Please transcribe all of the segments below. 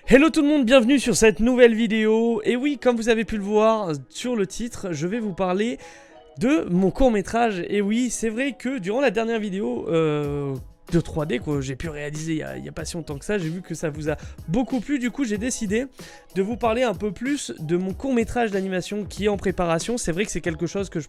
Hello tout le monde, bienvenue sur cette nouvelle vidéo. Et oui, comme vous avez pu le voir sur le titre, je vais vous parler de mon court-métrage. Et oui, c'est vrai que durant la dernière vidéo de 3D que j'ai pu réaliser il y a pas si longtemps que ça, j'ai vu que ça vous a beaucoup plu. Du coup, j'ai décidé de vous parler un peu plus de mon court-métrage d'animation qui est en préparation. C'est vrai que c'est quelque chose que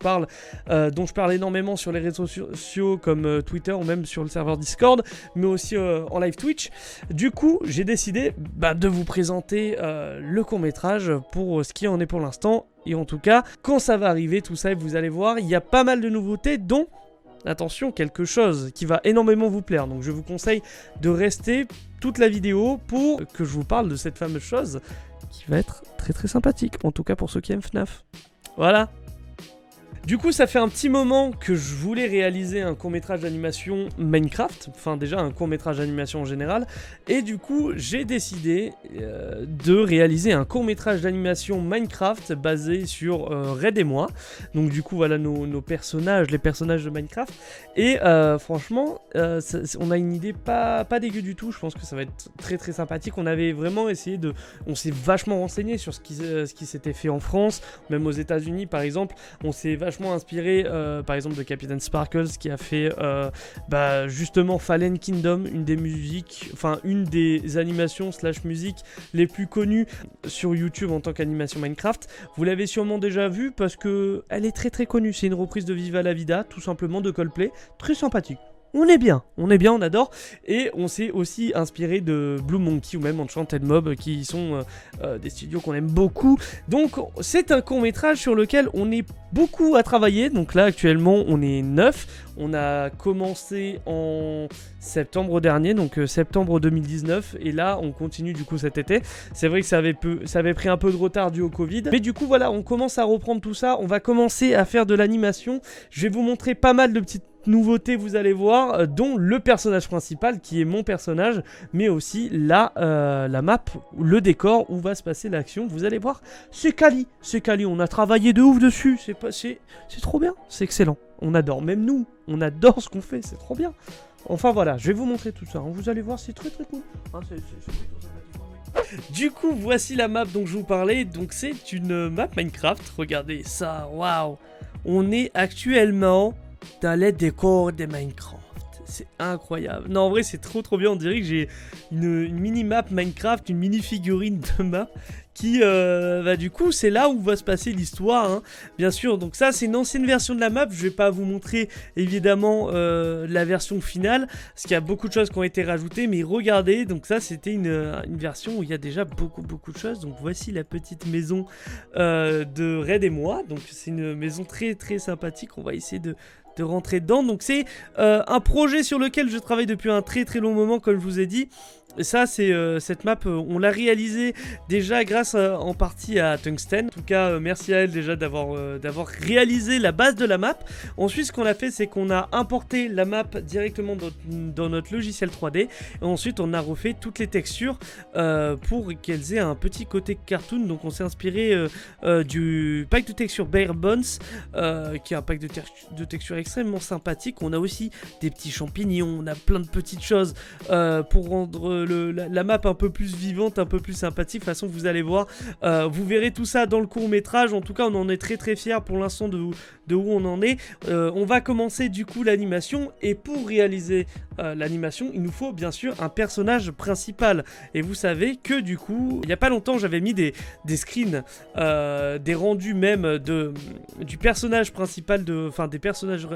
dont je parle énormément sur les réseaux sociaux comme Twitter ou même sur le serveur Discord, mais aussi en live Twitch. Du coup, j'ai décidé de vous présenter le court-métrage pour ce qui en est pour l'instant. Et en tout cas, quand ça va arriver, tout ça, vous allez voir, il y a pas mal de nouveautés, dont, attention, quelque chose qui va énormément vous plaire. Donc je vous conseille de rester toute la vidéo pour que je vous parle de cette fameuse chose qui va être très très sympathique, en tout cas pour ceux qui aiment FNAF. Voilà. Du coup, ça fait un petit moment que je voulais réaliser un court-métrage d'animation Minecraft, enfin déjà un court-métrage d'animation en général, et du coup, j'ai décidé de réaliser un court-métrage d'animation Minecraft basé sur Red et moi. Donc du coup, voilà nos personnages, les personnages de Minecraft, et franchement, on a une idée pas dégueu du tout. Je pense que ça va être très très sympathique. On avait vraiment essayé on s'est vachement renseigné sur ce qui s'était fait en France, même aux États-Unis par exemple. On s'est vachement inspiré par exemple de Captain Sparkles qui a fait justement Fallen Kingdom, une des animations / musique les plus connues sur YouTube en tant qu'animation Minecraft. Vous l'avez sûrement déjà vu parce que elle est très très connue. C'est une reprise de Viva la Vida, tout simplement, de Coldplay, très sympathique. On est bien, on adore. Et on s'est aussi inspiré de Blue Monkey ou même Enchanted Mob, qui sont des studios qu'on aime beaucoup. Donc c'est un court-métrage sur lequel on est beaucoup à travailler. Donc là actuellement on est 9. On a commencé en septembre dernier, donc septembre 2019. Et là on continue du coup cet été. C'est vrai que ça avait pris un peu de retard dû au Covid. Mais du coup voilà, on commence à reprendre tout ça. On va commencer à faire de l'animation. Je vais vous montrer pas mal de petites nouveautés, vous allez voir, dont le personnage principal qui est mon personnage, mais aussi la map, le décor où va se passer l'action. Vous allez voir, c'est quali, on a travaillé de ouf dessus, c'est trop bien, c'est excellent, on adore, même nous, on adore ce qu'on fait, c'est trop bien. Enfin voilà, je vais vous montrer tout ça, hein. Vous allez voir, c'est très très cool. Hein, du coup, voici la map dont je vous parlais. Donc c'est une map Minecraft, regardez ça, waouh. On est actuellement dans les décors de Minecraft. C'est incroyable. Non, en vrai, c'est trop bien. On dirait que j'ai une mini-map Minecraft, une mini-figurine de map qui, du coup, c'est là où va se passer l'histoire, hein. Bien sûr, donc ça, c'est une ancienne version de la map. Je vais pas vous montrer, évidemment, la version finale, parce qu'il y a beaucoup de choses qui ont été rajoutées, mais regardez, donc ça, c'était une version où il y a déjà beaucoup de choses. Donc voici la petite maison de Red et moi. Donc c'est une maison très très sympathique. On va essayer de rentrer dedans. Donc c'est un projet sur lequel je travaille depuis un très très long moment, comme je vous ai dit. Et ça, c'est cette map, on l'a réalisée déjà grâce en partie à Tungsten. En tout cas, merci à elle déjà d'avoir réalisé la base de la map. Ensuite, ce qu'on a fait, c'est qu'on a importé la map directement dans notre logiciel 3D. Et ensuite, on a refait toutes les textures pour qu'elles aient un petit côté cartoon. Donc, on s'est inspiré du pack de textures Bare Bones, qui est un pack de textures extrêmement sympathique. On a aussi des petits champignons, on a plein de petites choses pour rendre la map un peu plus vivante, un peu plus sympathique. De toute façon, vous allez voir, vous verrez tout ça dans le court-métrage. En tout cas, on en est très très fiers pour l'instant de où on en est. On va commencer du coup l'animation, et pour réaliser l'animation, il nous faut bien sûr un personnage principal. Et vous savez que du coup, il n'y a pas longtemps, j'avais mis des screens, des rendus même du personnage principal, des personnages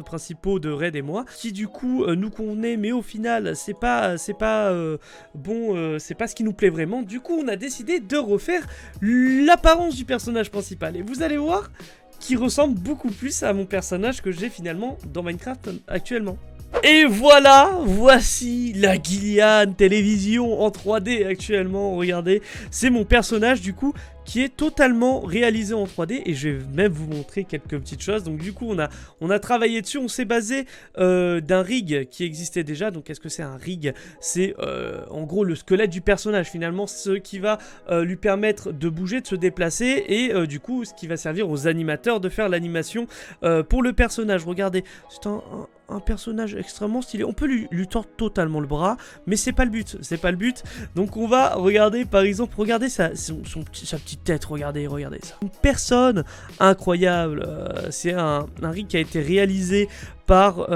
principaux de Red et moi, qui du coup nous convenaient, mais au final c'est pas ce qui nous plaît vraiment. Du coup, on a décidé de refaire l'apparence du personnage principal, et vous allez voir qui ressemble beaucoup plus à mon personnage que j'ai finalement dans Minecraft actuellement. Et voilà, voici la Gillian télévision en 3D actuellement, regardez, c'est mon personnage du coup qui est totalement réalisé en 3D, et je vais même vous montrer quelques petites choses. Donc du coup on a travaillé dessus, on s'est basé d'un rig qui existait déjà. Donc qu'est-ce que c'est un rig? C'est en gros le squelette du personnage finalement, ce qui va lui permettre de bouger, de se déplacer, et du coup ce qui va servir aux animateurs de faire l'animation pour le personnage. Regardez, c'est un un personnage extrêmement stylé. On peut lui tordre totalement le bras, mais c'est pas le but, c'est pas le but. Donc on va regarder par exemple, regardez sa petite tête, regardez ça. Une personne incroyable, c'est un rig qui a été réalisé par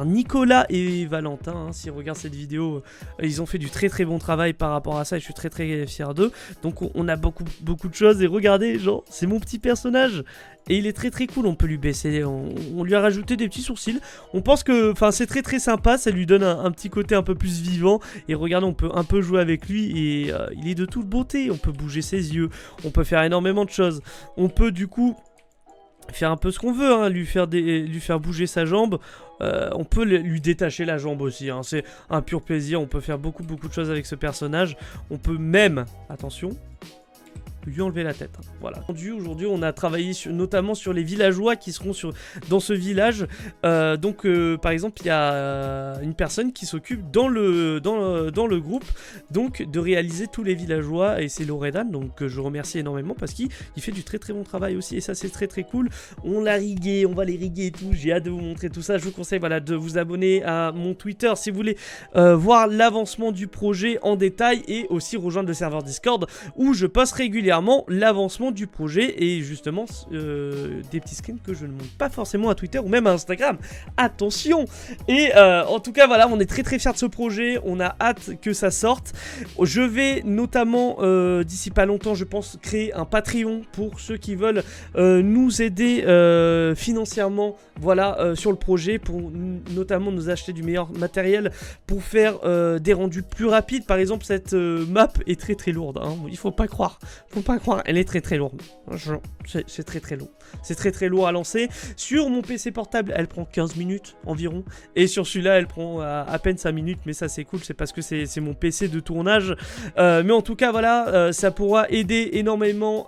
Nicolas et Valentin, hein. S'ils regardent cette vidéo, ils ont fait du très très bon travail par rapport à ça et je suis très très fier d'eux. Donc on a beaucoup de choses et regardez, genre c'est mon petit personnage et il est très très cool. On peut lui baisser, on lui a rajouté des petits sourcils. On pense que, enfin c'est très très sympa, ça lui donne un petit côté un peu plus vivant. Et regardez, on peut un peu jouer avec lui et il est de toute beauté. On peut bouger ses yeux, on peut faire énormément de choses. On peut du coup faire un peu ce qu'on veut, hein, lui faire bouger sa jambe. On peut lui détacher la jambe aussi, hein. C'est un pur plaisir. On peut faire beaucoup de choses avec ce personnage. On peut même, attention, lui enlever la tête, hein. Voilà. Aujourd'hui on a travaillé notamment sur les villageois qui seront dans ce village. Par exemple il y a une personne qui s'occupe dans le groupe donc de réaliser tous les villageois et c'est Loredan, donc je remercie énormément parce qu'il fait du très très bon travail aussi et ça c'est très très cool. On va les riguer et tout, j'ai hâte de vous montrer tout ça. Je vous conseille voilà, de vous abonner à mon Twitter si vous voulez voir l'avancement du projet en détail et aussi rejoindre le serveur Discord où je poste régulièrement l'avancement du projet et justement des petits screens que je ne montre pas forcément à Twitter ou même à Instagram, attention. Et en tout cas voilà, on est très très fiers de ce projet, on a hâte que ça sorte. Je vais notamment d'ici pas longtemps je pense créer un Patreon pour ceux qui veulent nous aider financièrement, voilà, sur le projet, pour notamment nous acheter du meilleur matériel pour faire des rendus plus rapides. Par exemple cette map est très très lourde, hein. Il faut pas croire, elle est très très lourde. C'est très très lourd. C'est très très lourd à lancer. Sur mon PC portable, elle prend 15 minutes environ. Et sur celui-là, elle prend à peine 5 minutes. Mais ça, c'est cool. C'est parce que c'est mon PC de tournage. Mais en tout cas, voilà, ça pourra aider énormément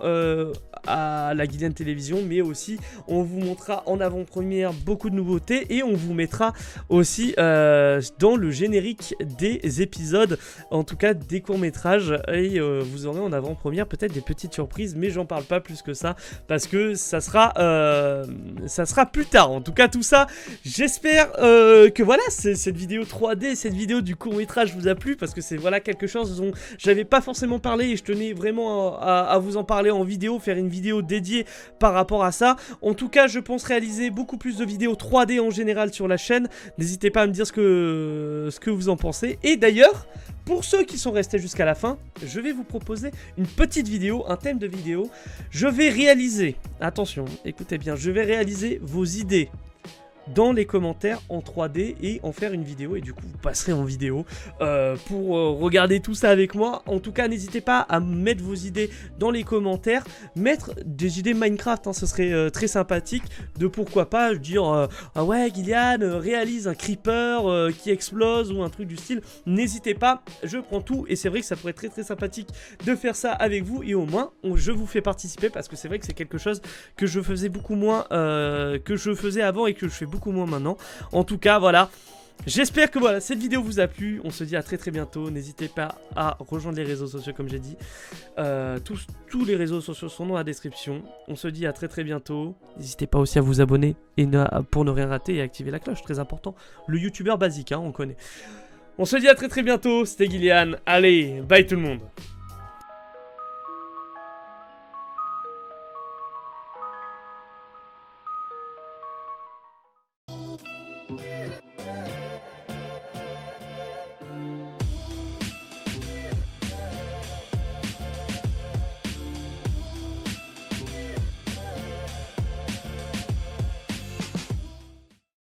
à la Guilliane Télévision. Mais aussi, on vous montrera en avant-première beaucoup de nouveautés. Et on vous mettra aussi dans le générique des épisodes. En tout cas, des courts-métrages. Et vous aurez en avant-première peut-être des petites surprises. Mais j'en parle pas plus que ça. Parce que ça sera plus tard. En tout cas, tout ça, j'espère que voilà, cette vidéo 3D, cette vidéo du court-métrage vous a plu. Parce que c'est voilà quelque chose dont j'avais pas forcément parlé. Et je tenais vraiment à vous en parler en vidéo. Faire une vidéo dédiée par rapport à ça. En tout cas, je pense réaliser beaucoup plus de vidéos 3D en général sur la chaîne. N'hésitez pas à me dire ce que vous en pensez. Et d'ailleurs, pour ceux qui sont restés jusqu'à la fin, je vais vous proposer une petite vidéo, un thème de vidéo. Je vais réaliser, attention, écoutez bien, je vais réaliser vos idées dans les commentaires en 3D et en faire une vidéo et du coup vous passerez en vidéo pour regarder tout ça avec moi. En tout cas n'hésitez pas à mettre vos idées dans les commentaires, mettre des idées Minecraft, hein, ce serait très sympathique, de pourquoi pas dire ah ouais Guilliane réalise un creeper qui explose ou un truc du style. N'hésitez pas, je prends tout et c'est vrai que ça pourrait être très très sympathique de faire ça avec vous et au moins je vous fais participer parce que c'est vrai que c'est quelque chose que je faisais beaucoup moins que je faisais avant et que je fais beaucoup moins maintenant. En tout cas voilà, j'espère que voilà cette vidéo vous a plu. On se dit à très très bientôt. N'hésitez pas à rejoindre les réseaux sociaux comme j'ai dit, tous les réseaux sociaux sont dans la description. On se dit à très très bientôt. N'hésitez pas aussi à vous abonner et pour ne rien rater et activer la cloche, très important. Le youtubeur basique, hein, on connaît. On se dit à très très bientôt. C'était Guilliane, allez bye tout le monde.